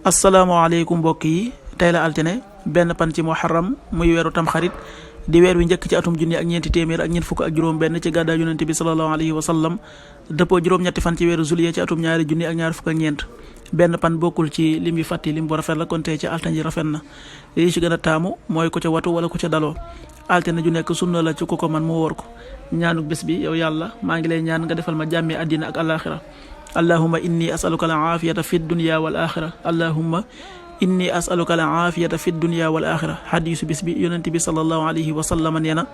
asalaamaaleykum mbokk yi tey la altine benn pan ci muharram muy weeru tamxarit di weer wi njëkk ci atum junni ak ñeenti téeméer ak ñeent fukk ak juróom benn ci gàddaay yonente bi sallallahu alayhi wa sallam dëppoo juróom-ñetti fan ci weeru juillet ci atum ñaari junni ak ñaar fukk ak ñeent benn pan bokkul ci lim yu fàtti lim bu rafet la kon tey ci altine ji rafet na li ci gën a taamu mooy ku ca watu wala ku ca daloo altine ju nekk sunna la ci ku ko man mu wóor ko ñaanu bés bi yow yàlla maa ngi lay ñaan nga defal ma jàmmi àddina ak alaxira allahumma inni asaluka al aafiyata fi dunya wal axira allahumma inni asaluka al aafiyata fi dunya wal axira xadiisu bis bi yonent bi sallallahu alayhi wa sallam nee na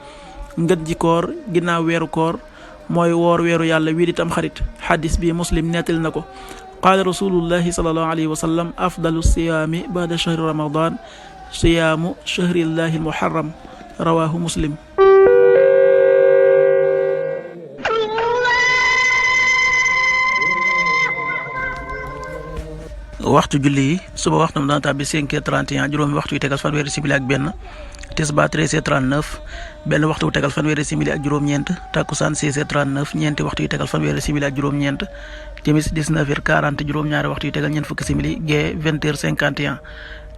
ngën ji koor ginnaaw weeru koor mooy woor weeru yàlla wii di tam xarit xadis bi muslim nettali na ko qaala rasulullahi sallallahu alayhi wa sallam afdalu siyaami ba'da shahri ramadan siyaamu shahrillahi almuharram rawahu muslim. waxtu julli yi suba waxtu mu dana tàbbi 5h31 juróomi waxtu yu tegal fanweeri simili ak benn tisbaar 13h39 benn waxtu yu tegal fanweeri simili ak juróom-ñeent takkusaan 16h39 ñeenti waxtu yu tegal fanweeri simili ak juróom-ñeent timis 19h40 juróom-ñaari waxtu yu tegal ñeent fukki simili gee 20h51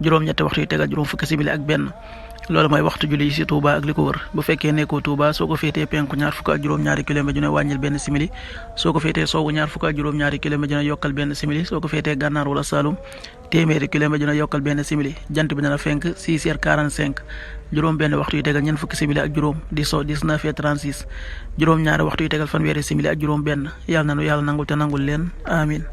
juróom-ñetti waxtu yu tegal juróom fukki simili ak benn loolu mooy waxtu julli ci Touba ak li ko wër bu fekkee nekkoo Touba soo ko féetee penku ñaar fukk ak juróom-ñaari kilomètre ju ne wàññil benn simili soo ko féetee soowu ñaar fukk ak juróom-ñaari kilomètre ju ne yokkal benn simili soo ko féetee gànnaar wala Saloum téeméeri kilomètre ju ne yokkal benn simili jant bi dana fenk 6h45 juróom benn waxtu yu tegal ñeent fukki simili ak juróom di so 19h36 juróom-ñaari waxtu yu tegal fanweeri simili ak juróom benn yàlla nanu yàlla nangul te nangul leen amin